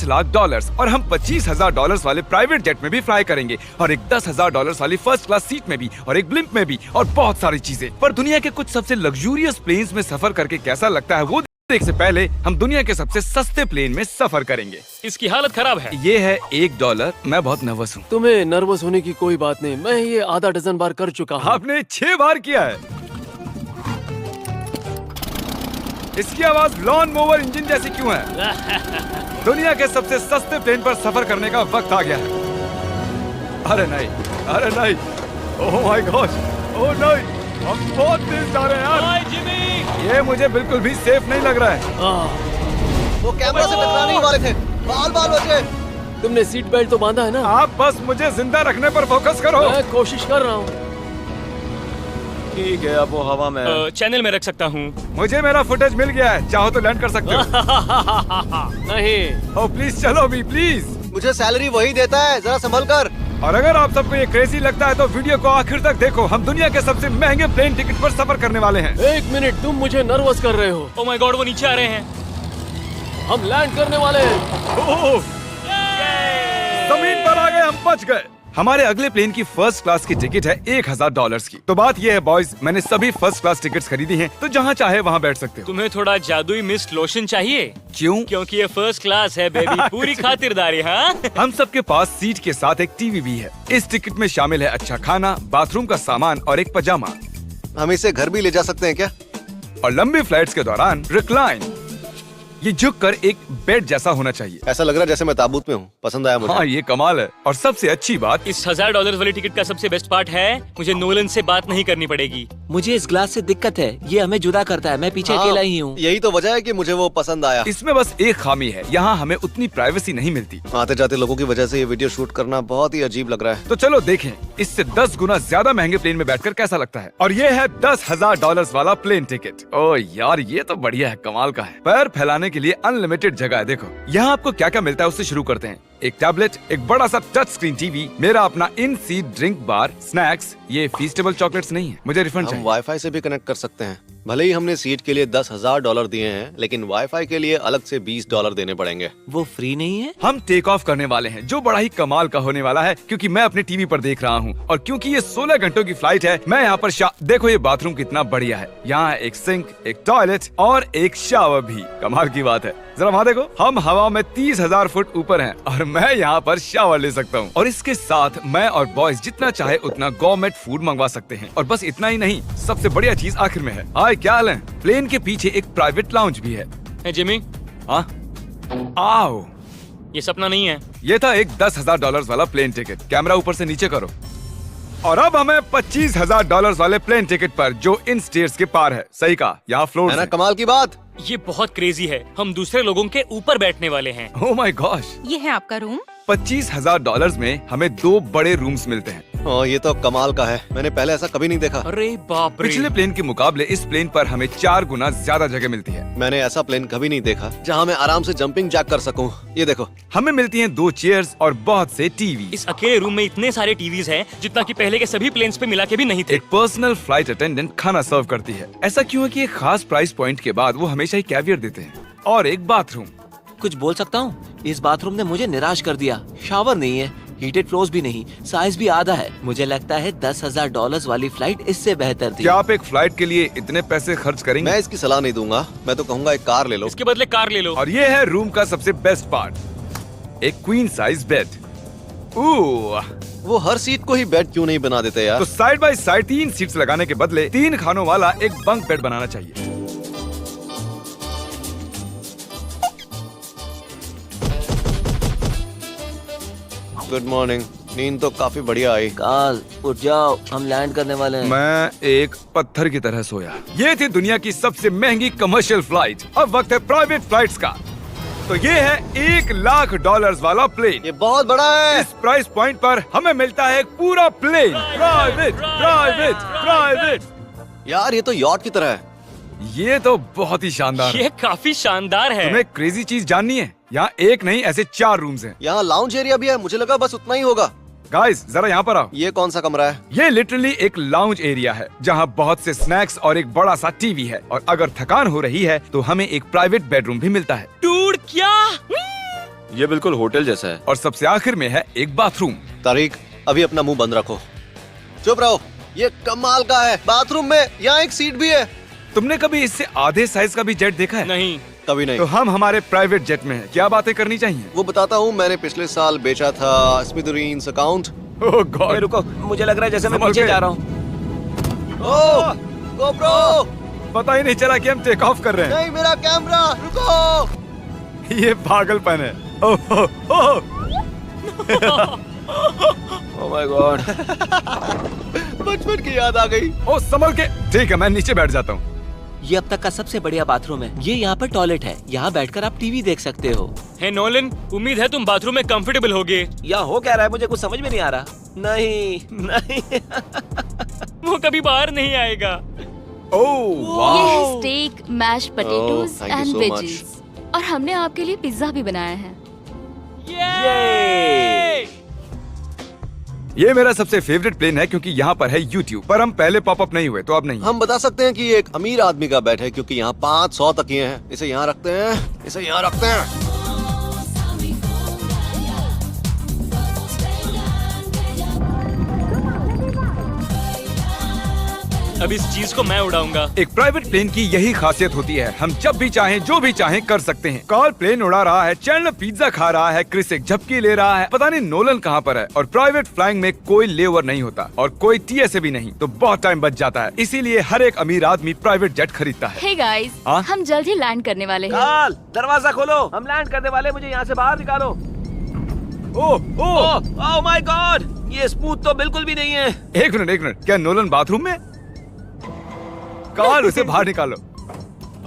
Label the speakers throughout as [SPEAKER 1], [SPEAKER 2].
[SPEAKER 1] $5 लाख और हम $25,000 वाले प्राइवेट जेट में भी फ्लाई करेंगे और एक $10,000 वाली फर्स्ट क्लास सीट में भी और एक ब्लिम्प में भी और बहुत सारी चीजें। पर दुनिया के कुछ सबसे लग्जूरियस प्लेन्स में सफर करके कैसा लगता है वो देखने से पहले हम दुनिया के सबसे सस्ते प्लेन में सफर करेंगे।
[SPEAKER 2] इसकी हालत खराब है।
[SPEAKER 1] ये है $1। मैं बहुत नर्वस हूँ।
[SPEAKER 3] तुम्हें नर्वस होने की कोई बात नहीं, मैं ये आधा डजन बार कर चुका हूँ।
[SPEAKER 1] आपने 6 बार किया है। इसकी आवाज लॉन मोवर इंजन जैसी क्यों है? दुनिया के सबसे सस्ते प्लेन पर सफर करने का वक्त आ गया है। अरे नहीं, अरे नहीं, ओह माय गॉड, ओह नहीं, हम बहुत तेज जा रहे हैं यार।
[SPEAKER 2] हाय जिमी,
[SPEAKER 1] ये मुझे बिल्कुल भी सेफ नहीं लग रहा है।
[SPEAKER 4] वो कैमरा से टकराने ही वाले थे, बाल बाल बचे।
[SPEAKER 3] तुमने सीट बेल्ट तो बांधा है ना?
[SPEAKER 1] आप बस मुझे जिंदा रखने पर फोकस करो।
[SPEAKER 3] मैं कोशिश कर रहा हूँ।
[SPEAKER 4] ठीक है, अब वो हवा में है।
[SPEAKER 2] चैनल में रख सकता हूँ।
[SPEAKER 1] मुझे मेरा फुटेज मिल गया है, चाहो तो लैंड कर सकते हो।
[SPEAKER 3] नहीं,
[SPEAKER 1] ओह प्लीज चलो भी प्लीज।
[SPEAKER 4] मुझे सैलरी वही देता है, जरा संभल कर।
[SPEAKER 1] और अगर आप सबको ये क्रेजी लगता है तो वीडियो को आखिर तक देखो। हम दुनिया के सबसे महंगे प्लेन टिकट पर सफर करने वाले हैं।
[SPEAKER 3] 1 मिनट, तुम मुझे नर्वस कर रहे हो।
[SPEAKER 2] ओह माय गॉड, वो नीचे आ रहे हैं।
[SPEAKER 3] हम लैंड करने वाले हैं।
[SPEAKER 1] ओह, जमीन पर आ गए, हम बच गए। हमारे अगले प्लेन की फर्स्ट क्लास की टिकट है $1,000 की। तो बात ये है बॉयज, मैंने सभी फर्स्ट क्लास टिकट्स खरीदी हैं, तो जहाँ चाहे वहाँ बैठ सकते हो।
[SPEAKER 2] तुम्हें थोड़ा जादुई मिस्ट लोशन चाहिए?
[SPEAKER 1] क्यों?
[SPEAKER 2] क्योंकि ये फर्स्ट क्लास है बेबी, पूरी खातिरदारी। हाँ,
[SPEAKER 1] हम सबके पास सीट के साथ एक टीवी भी है। इस टिकट में शामिल है अच्छा खाना, बाथरूम का सामान और एक पजामा।
[SPEAKER 4] हम इसे घर भी ले जा सकते हैं क्या?
[SPEAKER 1] और लंबी फ्लाइट्स के दौरान रिक्लाइन, ये झुक कर एक बेड जैसा होना चाहिए।
[SPEAKER 4] ऐसा लग रहा है जैसे मैं ताबूत में हूँ। पसंद आया मुझे।
[SPEAKER 1] हाँ, ये कमाल है। और सबसे अच्छी बात,
[SPEAKER 2] इस $1,000 वाली टिकट का सबसे बेस्ट पार्ट है, मुझे नोलन से बात नहीं करनी पड़ेगी।
[SPEAKER 5] मुझे इस ग्लास से दिक्कत है, ये हमें जुदा करता है। मैं पीछे अकेला ही हूँ।
[SPEAKER 4] यही तो वजह है कि मुझे वो पसंद आया।
[SPEAKER 1] इसमें बस एक खामी है, यहाँ हमें उतनी प्राइवेसी नहीं मिलती।
[SPEAKER 4] आते जाते लोगों की वजह से ये वीडियो शूट करना बहुत ही अजीब लग रहा है।
[SPEAKER 1] तो चलो देखें इससे 10 गुना ज्यादा महंगे प्लेन में बैठकर कैसा लगता है। और ये है $10,000 वाला प्लेन टिकट। ओह यार, ये तो बढ़िया है, कमाल का है। पैर फैलाने के लिए अनलिमिटेड जगह है। देखो यहाँ आपको क्या क्या मिलता है, उससे शुरू करते हैं। एक टैबलेट, एक बड़ा सा टच स्क्रीन टीवी, मेरा अपना इन सीट ड्रिंक बार, स्नैक्स। ये फीस्टेबल चॉकलेट्स नहीं है, मुझे रिफंड
[SPEAKER 4] हम
[SPEAKER 1] चाहिए।
[SPEAKER 4] वाईफाई से भी कनेक्ट कर सकते हैं। भले ही हमने सीट के लिए $10,000 दिए हैं, लेकिन वाईफाई के लिए अलग से $20 देने पड़ेंगे।
[SPEAKER 5] वो फ्री नहीं है?
[SPEAKER 1] हम टेक ऑफ करने वाले हैं, जो बड़ा ही कमाल का होने वाला है, क्योंकि मैं अपने टीवी पर देख रहा हूँ और क्योंकि ये 16 घंटों की फ्लाइट है। मैं यहाँ पर देखो ये बाथरूम कितना बढ़िया है। यहाँ एक सिंक, एक टॉयलेट और एक शावर भी। कमाल की बात है, जरा वहाँ देखो, हम हवा में 30,000 फुट ऊपर हैं और मैं यहाँ पर शावर ले सकता हूँ। और इसके साथ मैं और बॉयज जितना चाहे उतना गवर्नमेंट फूड मंगवा सकते हैं। और बस इतना ही नहीं, सबसे बढ़िया चीज आखिर में है। हाय, क्या हाल है? प्लेन के पीछे एक प्राइवेट लाउंज भी है।
[SPEAKER 2] है जिमी,
[SPEAKER 1] हाँ, आओ।
[SPEAKER 2] ये सपना नहीं है।
[SPEAKER 1] ये था एक $10,000 वाला प्लेन टिकट। कैमरा ऊपर से नीचे करो। और अब हमें $25,000 वाले प्लेन टिकट पर, जो इन स्टेयर्स के पार है। सही कहा, यहाँ फ्लोर
[SPEAKER 4] है ना कमाल की बात?
[SPEAKER 2] ये बहुत क्रेजी है, हम दूसरे लोगों के ऊपर बैठने वाले हैं।
[SPEAKER 1] Oh my gosh.
[SPEAKER 6] ये है आपका रूम।
[SPEAKER 1] $25,000 में हमें 2 बड़े रूम्स मिलते हैं।
[SPEAKER 4] ये तो कमाल का है, मैंने पहले ऐसा कभी नहीं देखा।
[SPEAKER 2] अरे बाप रे।
[SPEAKER 1] पिछले प्लेन के मुकाबले इस प्लेन पर हमें 4 गुना ज्यादा जगह मिलती है।
[SPEAKER 4] मैंने ऐसा प्लेन कभी नहीं देखा जहाँ मैं आराम से जंपिंग जैक कर सकूं। ये देखो,
[SPEAKER 1] हमें मिलती हैं 2 चेयर्स और बहुत से टीवी।
[SPEAKER 2] इस अकेले रूम में इतने सारे टीवीज हैं, जितना कि पहले के सभी प्लेन्स पे मिला के भी नहीं थे।
[SPEAKER 1] एक पर्सनल फ्लाइट अटेंडेंट खाना सर्व करती है। ऐसा क्यों है कि एक खास प्राइस पॉइंट के बाद वो हमेशा ही कैवियर देते हैं। और एक बाथरूम।
[SPEAKER 5] कुछ बोल सकता हूँ? इस बाथरूम ने मुझे निराश कर दिया। शावर नहीं है, हीटेड फ्लोर्स भी नहीं, साइज भी आधा है। मुझे लगता है $10,000 वाली फ्लाइट इससे बेहतर थी।
[SPEAKER 1] क्या आप एक फ्लाइट के लिए इतने पैसे खर्च करेंगे?
[SPEAKER 4] मैं इसकी सलाह नहीं दूंगा। मैं तो कहूँगा एक कार ले लो।
[SPEAKER 2] इसके बदले कार ले लो।
[SPEAKER 1] और ये है रूम का सबसे बेस्ट पार्ट, एक क्वीन साइज बेड।
[SPEAKER 4] वो हर सीट को ही बेड क्यों नहीं बना देते यार?
[SPEAKER 1] तो साइड बाय साइड 3 सीट्स लगाने के बदले 3 खानों वाला एक बंक बेड बनाना चाहिए।
[SPEAKER 4] Good morning. नींद तो काफी बढ़िया आई।
[SPEAKER 5] काल, उठ जाओ, हम लैंड करने वाले हैं।
[SPEAKER 1] मैं एक पत्थर की तरह सोया। ये थी दुनिया की सबसे महंगी कमर्शियल फ्लाइट। अब वक्त है प्राइवेट फ्लाइट्स का। तो ये है $1,00,000 वाला प्लेन।
[SPEAKER 4] ये बहुत बड़ा है।
[SPEAKER 1] इस प्राइस पॉइंट पर हमें मिलता है एक पूरा प्लेन। Private, private, private.
[SPEAKER 4] यार ये तो यॉट की तरह है।
[SPEAKER 1] ये तो बहुत ही शानदार है।
[SPEAKER 2] ये काफी शानदार है।
[SPEAKER 1] तुम्हें क्रेजी चीज जाननी है? यहाँ एक नहीं, ऐसे 4 रूम्स हैं।
[SPEAKER 4] यहाँ लाउंज एरिया भी है, मुझे लगा बस उतना ही होगा।
[SPEAKER 1] गाइस, जरा यहाँ पर आओ।
[SPEAKER 4] ये कौन सा कमरा है?
[SPEAKER 1] ये लिटरली एक लाउंज एरिया है, जहाँ बहुत से स्नैक्स और एक बड़ा सा टीवी है। और अगर थकान हो रही है तो हमें एक प्राइवेट बेडरूम भी मिलता है।
[SPEAKER 2] डूड, क्या?
[SPEAKER 6] ये बिल्कुल होटल जैसा है।
[SPEAKER 1] और सबसे आखिर में है एक बाथरूम।
[SPEAKER 4] तारिक, अभी अपना मुंह बंद रखो। चुप रहो। ये कमाल का है। बाथरूम में यहाँ एक सीट भी है।
[SPEAKER 1] तुमने कभी इससे आधे साइज का भी जेट देखा है?
[SPEAKER 2] नहीं।
[SPEAKER 4] कभी नहीं।
[SPEAKER 1] तो हम हमारे प्राइवेट जेट में हैं। क्या बातें करनी चाहिए?
[SPEAKER 4] वो बताता हूँ, मैंने पिछले साल बेचा था स्मिथेरियंस अकाउंट।
[SPEAKER 1] ओह
[SPEAKER 5] ए,
[SPEAKER 1] गॉड।
[SPEAKER 5] रुको, मुझे लग रहा है जैसे मैं
[SPEAKER 1] संभल
[SPEAKER 5] पीछे
[SPEAKER 1] के।
[SPEAKER 5] जा रहा हूँ।
[SPEAKER 4] ओह गोप्रो,
[SPEAKER 1] पता ही नहीं चला कि हम टेक ऑफ कर रहे हैं।
[SPEAKER 4] नहीं मेरा कैमरा, रुको।
[SPEAKER 1] ये पागलपन है। ओह ओह
[SPEAKER 5] ओह माय गॉड।
[SPEAKER 4] बचपन की याद आ गई।
[SPEAKER 1] ओह संभल के। ठीक है, मैं नीचे बैठ जाता हूँ।
[SPEAKER 5] ये अब तक का सबसे बढ़िया बाथरूम है। ये यहाँ पर टॉयलेट है। यहाँ बैठकर आप टीवी देख सकते हो।
[SPEAKER 2] हे नोलन, उम्मीद है तुम बाथरूम में कंफर्टेबल होगे।
[SPEAKER 5] यहाँ हो क्या रहा है मुझे कुछ समझ में नहीं आ रहा। नहीं नहीं।
[SPEAKER 2] वो कभी बाहर नहीं आएगा।
[SPEAKER 1] ओह
[SPEAKER 7] ये
[SPEAKER 1] वाह।
[SPEAKER 7] है steak, mash potatoes
[SPEAKER 4] thank you
[SPEAKER 7] and
[SPEAKER 4] so
[SPEAKER 7] veggies. और हमने आपके लिए पिज्जा भी बनाया है।
[SPEAKER 1] ये मेरा सबसे फेवरेट प्लेन है क्योंकि यहाँ पर है YouTube। पर हम पहले पॉपअप नहीं हुए तो अब नहीं।
[SPEAKER 4] हम बता सकते हैं कि ये एक अमीर आदमी का बेड है क्योंकि यहाँ 500 तकिए हैं। इसे यहाँ रखते हैं, इसे यहाँ रखते हैं।
[SPEAKER 2] अब इस चीज को मैं उड़ाऊंगा।
[SPEAKER 1] एक प्राइवेट प्लेन की यही खासियत होती है, हम जब भी चाहें जो भी चाहें कर सकते हैं। कार्ल प्लेन उड़ा रहा है, चैंडलर पिज्जा खा रहा है, क्रिस एक झपकी ले रहा है, पता नहीं नोलन कहाँ पर है। और प्राइवेट फ्लाइंग में कोई लेओवर नहीं होता और कोई TSA भी नहीं, तो बहुत टाइम बच जाता है। इसीलिए हर एक अमीर आदमी प्राइवेट जेट खरीदता है।
[SPEAKER 7] हे गाइस,
[SPEAKER 1] हाँ?
[SPEAKER 7] हम जल्द ही लैंड करने वाले हैं।
[SPEAKER 5] काल, दरवाजा खोलो, हम लैंड करने वाले। मुझे यहाँ से बाहर निकालो।
[SPEAKER 1] ओह ओह
[SPEAKER 5] ओह माय गॉड, ये स्मूथ तो बिल्कुल भी नहीं है।
[SPEAKER 1] एक मिनट, क्या नोलन बाथरूम में? कार्ल उसे बाहर निकालो।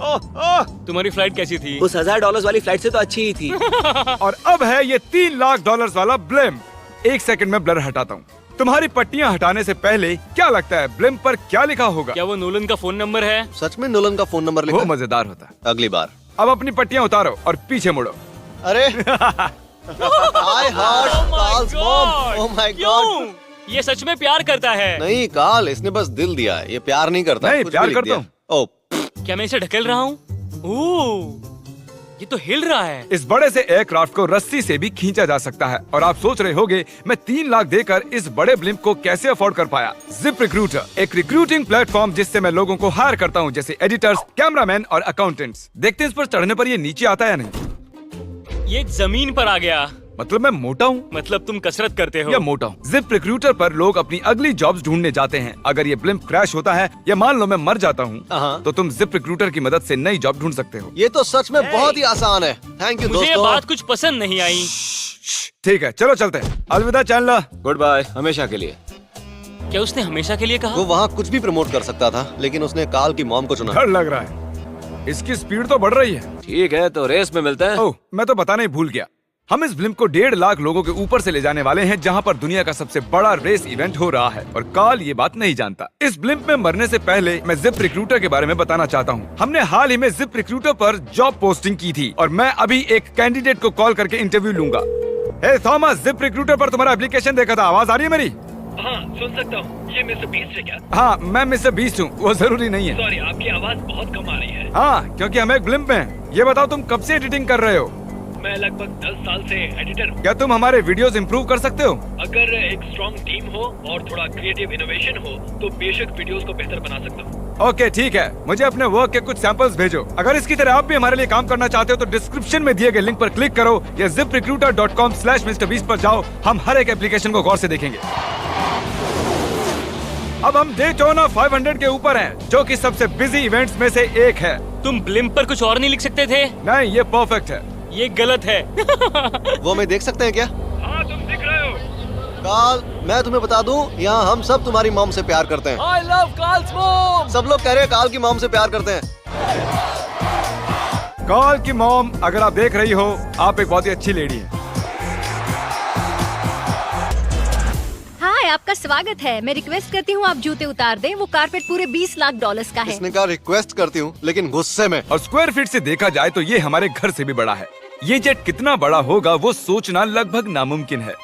[SPEAKER 5] ओह ओह,
[SPEAKER 2] तुम्हारी फ्लाइट कैसी थी?
[SPEAKER 5] उस $1000 वाली फ्लाइट से तो अच्छी ही थी।
[SPEAKER 1] और अब है ये $3 लाख वाला ब्लिम। एक सेकंड में ब्लर हटाता हूँ। तुम्हारी पट्टियाँ हटाने से पहले क्या लगता है ब्लिम पर क्या लिखा होगा?
[SPEAKER 2] क्या वो नोलन का फोन नंबर है?
[SPEAKER 4] सच में नोलन का फोन नंबर
[SPEAKER 1] वो
[SPEAKER 4] लिखा है?
[SPEAKER 1] मजेदार होता है।
[SPEAKER 4] अगली बार।
[SPEAKER 1] अब अपनी पट्टियाँ उतारो और पीछे मुड़ो।
[SPEAKER 4] अरे I heart Carl's mom. Oh my God.
[SPEAKER 2] क्यों? ये सच में प्यार करता है।
[SPEAKER 4] नहीं कार्ल, इसने बस दिल दिया है, ये प्यार नहीं करता।
[SPEAKER 1] नहीं,
[SPEAKER 4] कुछ
[SPEAKER 1] प्यार
[SPEAKER 4] भी लिख
[SPEAKER 1] करता
[SPEAKER 4] दिया।
[SPEAKER 1] हूँ।
[SPEAKER 4] ओह,
[SPEAKER 2] क्या मैं इसे ढकेल रहा हूँ? ओह, ये तो हिल रहा है।
[SPEAKER 1] इस बड़े से एयरक्राफ्ट को रस्सी से भी खींचा जा सकता है। और आप सोच रहे होंगे मैं 3 लाख देकर इस बड़े ब्लिम्प को कैसे अफोर्ड कर पाया। जिप रिक्रूटर, एक रिक्रूटिंग प्लेटफॉर्म जिससे मैं लोगों को हायर करता हूँ, जैसे एडिटर्स, कैमरामैन और अकाउंटेंट्स। देखते हैं इस पर चढ़ने पर ये नीचे आता है या नहीं।
[SPEAKER 2] ये जमीन पर आ गया।
[SPEAKER 1] मतलब मैं मोटा हूँ
[SPEAKER 2] मतलब तुम कसरत करते हो।
[SPEAKER 1] या मोटा हूँ। जिप रिक्रूटर पर लोग अपनी अगली जॉब्स ढूंढने जाते हैं। अगर ये ब्लिम्प क्रैश होता है या मान लो मैं मर जाता हूँ,
[SPEAKER 4] हाँ।
[SPEAKER 1] तो तुम जिप रिक्रूटर की मदद से नई जॉब ढूंढ सकते हो।
[SPEAKER 4] ये तो सच में बहुत ही आसान है। थैंक यू
[SPEAKER 2] मुझे ये
[SPEAKER 4] दोस्तों।
[SPEAKER 2] बात कुछ पसंद नहीं आई।
[SPEAKER 1] ठीक है, चलो चलते हैं। अलविदा चैंडलर।
[SPEAKER 6] गुड बाय, हमेशा के लिए।
[SPEAKER 2] क्या उसने हमेशा के लिए कहा?
[SPEAKER 4] वो वहाँ कुछ भी प्रमोट कर सकता था, लेकिन उसने कार्ल की मॉम को चुना।
[SPEAKER 1] डर लग रहा है। इसकी स्पीड तो बढ़ रही है।
[SPEAKER 6] ठीक है, तो रेस में मिलते हैं।
[SPEAKER 1] ओह, मैं तो बताना ही भूल गया। हम इस ब्लिम्प को 1.5 लाख लोगों के ऊपर से ले जाने वाले हैं, जहां पर दुनिया का सबसे बड़ा रेस इवेंट हो रहा है। और कार्ल ये बात नहीं जानता। इस ब्लिम्प में मरने से पहले मैं जिप रिक्रूटर के बारे में बताना चाहता हूँ। हमने हाल ही में जिप रिक्रूटर पर जॉब पोस्टिंग की थी और मैं अभी एक कैंडिडेट को कॉल करके इंटरव्यू लूंगा। हे थॉमस, जिप रिक्रूटर पर तुम्हारा एप्लीकेशन देखा था। आवाज आ रही है मेरी?
[SPEAKER 8] हाँ, सुन सकता हूँ। ये मिस्टर बीस्ट है क्या?
[SPEAKER 1] हाँ, मैं मिस्टर बीस्ट हूँ। वो जरूरी नहीं है।
[SPEAKER 8] सॉरी, आपकी आवाज बहुत कम आ रही है।
[SPEAKER 1] हाँ, क्योंकि हम एक ब्लिम्प में हैं। ये बताओ तुम कब से एडिटिंग कर रहे हो?
[SPEAKER 8] मैं लगभग 10 साल से एडिटर हूँ।
[SPEAKER 1] क्या तुम हमारे वीडियोस इम्प्रूव कर सकते हो?
[SPEAKER 8] अगर एक स्ट्रॉन्ग टीम हो और थोड़ा क्रिएटिव इनोवेशन हो तो बेशक वीडियोस को बेहतर बना सकता हूँ।
[SPEAKER 1] ओके, ठीक है। मुझे अपने वर्क के कुछ सैंपल्स भेजो। अगर इसकी तरह आप भी हमारे लिए काम करना चाहते हो तो डिस्क्रिप्शन में दिए गए लिंक पर क्लिक करो या ziprecruiter.com/MrBeast पर जाओ। हम हर एक एप्लीकेशन को गौर से देखेंगे। अब हम डेटोना 500 के ऊपर हैं, जो कि सबसे बिजी इवेंट्स में से एक है।
[SPEAKER 2] तुम ब्लिम्प पर कुछ और नहीं लिख सकते थे?
[SPEAKER 1] नहीं, ये परफेक्ट है।
[SPEAKER 2] ये गलत है।
[SPEAKER 4] वो हमें देख सकते हैं क्या?
[SPEAKER 8] हाँ, तुम दिख रहे हो।
[SPEAKER 4] कार्ल, मैं तुम्हें बता दूं, यहाँ हम सब तुम्हारी मॉम से प्यार करते हैं।
[SPEAKER 3] I love Carl's mom.
[SPEAKER 4] सब लोग कह रहे हैं कार्ल की मॉम से प्यार करते हैं।
[SPEAKER 1] कार्ल की मॉम, अगर आप देख रही हो, आप एक बहुत ही अच्छी लेडी है।
[SPEAKER 9] हाय, आपका स्वागत है। मैं रिक्वेस्ट करती हूँ आप जूते उतार दें। वो कारपेट पूरे $20 लाख का है।
[SPEAKER 4] इसने कहा रिक्वेस्ट करती हूँ, लेकिन गुस्से में।
[SPEAKER 1] और स्क्वायर फीट से देखा जाए तो ये हमारे घर से भी बड़ा है। ये जेट कितना बड़ा होगा वो सोचना लगभग नामुमकिन है।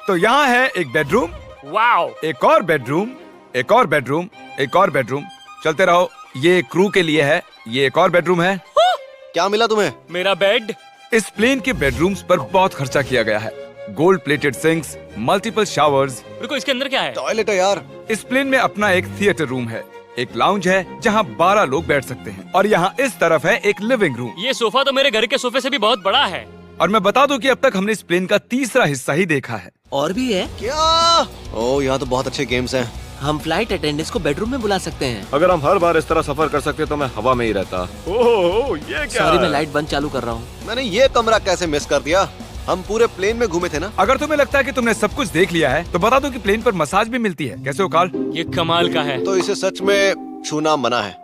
[SPEAKER 1] तो यहाँ है एक बेडरूम,
[SPEAKER 2] वाओ,
[SPEAKER 1] एक और बेडरूम, एक और बेडरूम, एक और बेडरूम। चलते रहो। ये क्रू के लिए है। ये एक और बेडरूम है।
[SPEAKER 4] क्या मिला तुम्हें?
[SPEAKER 2] मेरा बेड।
[SPEAKER 1] इस प्लेन के बेडरूम्स पर बहुत खर्चा किया गया है। Gold plated sinks, multiple showers.
[SPEAKER 2] रुको, इसके अंदर क्या है?
[SPEAKER 4] टॉयलेट है यार।
[SPEAKER 1] इस प्लेन में अपना एक थिएटर रूम है, एक लाउंज है जहाँ 12 लोग बैठ सकते हैं, और यहाँ इस तरफ है एक लिविंग रूम।
[SPEAKER 2] ये सोफा तो मेरे घर के सोफे से भी बहुत बड़ा है।
[SPEAKER 1] और मैं बता दूं कि अब तक हमने इस प्लेन का तीसरा हिस्सा ही देखा है।
[SPEAKER 5] और भी है।
[SPEAKER 4] क्या? ओह, यहाँ तो बहुत अच्छे गेम्स हैं।
[SPEAKER 5] हम फ्लाइट अटेंडेंट्स को बेडरूम में बुला सकते हैं।
[SPEAKER 6] अगर हम हर बार इस तरह सफर कर सकते तो मैं हवा में ही रहता। ओह, ये क्या
[SPEAKER 5] सॉरी,
[SPEAKER 6] है?
[SPEAKER 5] मैं लाइट बंद चालू कर रहा हूँ।
[SPEAKER 4] मैंने ये कमरा कैसे मिस कर दिया? हम पूरे प्लेन में घूमे थे ना।
[SPEAKER 1] अगर तुम्हें लगता है कि तुमने सब कुछ देख लिया है तो बता दो कि प्लेन पर मसाज भी मिलती है। कैसे हो कार्ल?
[SPEAKER 2] ये कमाल का है।
[SPEAKER 4] तो इसे सच में छूना मना है।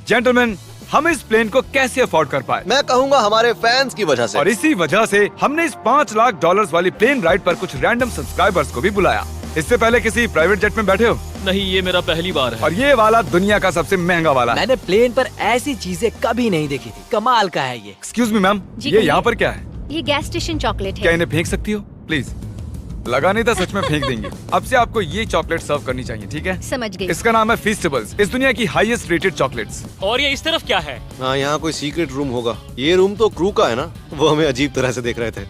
[SPEAKER 1] जेंटलमैन, हम इस प्लेन को कैसे अफोर्ड कर पाए?
[SPEAKER 4] मैं कहूँगा हमारे फैंस की वजह से।
[SPEAKER 1] और इसी वजह से हमने इस $5 लाख वाली प्लेन राइड पर कुछ रैंडम सब्सक्राइबर्स को भी बुलाया। इससे पहले किसी प्राइवेट जेट में बैठे हो?
[SPEAKER 3] नहीं, ये मेरा पहली बार है।
[SPEAKER 1] और ये वाला दुनिया का सबसे महंगा वाला है।
[SPEAKER 10] मैंने प्लेन पर ऐसी चीजें कभी नहीं देखी थी। कमाल का है ये।
[SPEAKER 1] एक्सक्यूज मी मैम,
[SPEAKER 9] जी
[SPEAKER 1] ये
[SPEAKER 9] कहिए।
[SPEAKER 1] यहाँ पर क्या है?
[SPEAKER 9] ये गैस स्टेशन चॉकलेट
[SPEAKER 1] क्या
[SPEAKER 9] है।
[SPEAKER 1] इन्हें फेंक सकती हो प्लीज? लगा नहीं था, सच में फेंक देंगे। अब से आपको ये चॉकलेट सर्व करनी चाहिए, ठीक है?
[SPEAKER 9] समझ गई।
[SPEAKER 1] इसका नाम है फीस्टेबल्स, इस दुनिया की हाईएस्ट रेटेड चॉकलेट्स।
[SPEAKER 2] और ये इस तरफ क्या है?
[SPEAKER 4] हाँ, यहाँ कोई सीक्रेट रूम होगा। ये रूम तो क्रू का है ना, वो हमें अजीब तरह से देख रहे थे।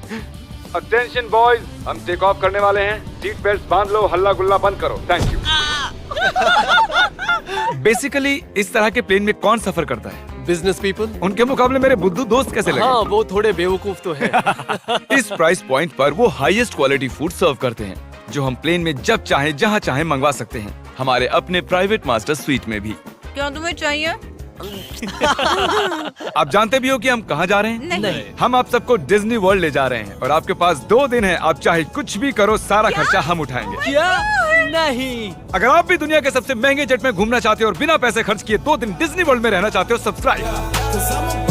[SPEAKER 1] अटेंशन बॉयज, हम टेक ऑफ करने वाले हैं। सीट बेल्ट बांध लो, हल्ला गुल्ला बंद करो। Thank you. बेसिकली इस तरह के प्लेन में कौन सफर करता है?
[SPEAKER 3] Business people.
[SPEAKER 1] उनके मुकाबले मेरे बुद्धू दोस्त कैसे लगे?
[SPEAKER 3] हाँ, वो थोड़े बेवकूफ तो है।
[SPEAKER 1] इस प्राइस पॉइंट पर वो हाईएस्ट क्वालिटी फूड सर्व करते हैं, जो हम प्लेन में जब चाहे जहाँ चाहे मंगवा सकते हैं, हमारे अपने प्राइवेट मास्टर स्वीट में भी।
[SPEAKER 11] क्या तुम्हें चाहिए?
[SPEAKER 1] आप जानते भी हो कि हम कहाँ जा रहे हैं?
[SPEAKER 11] नहीं।
[SPEAKER 1] हम आप सबको डिज्नी वर्ल्ड ले जा रहे हैं, और आपके पास 2 दिन है। आप चाहे कुछ भी करो, सारा खर्चा हम उठाएंगे।
[SPEAKER 10] क्या? नहीं।
[SPEAKER 1] अगर आप भी दुनिया के सबसे महंगे जेट में घूमना चाहते हो और बिना पैसे खर्च किए 2 दिन डिज्नी वर्ल्ड में रहना चाहते हो, सब्सक्राइब।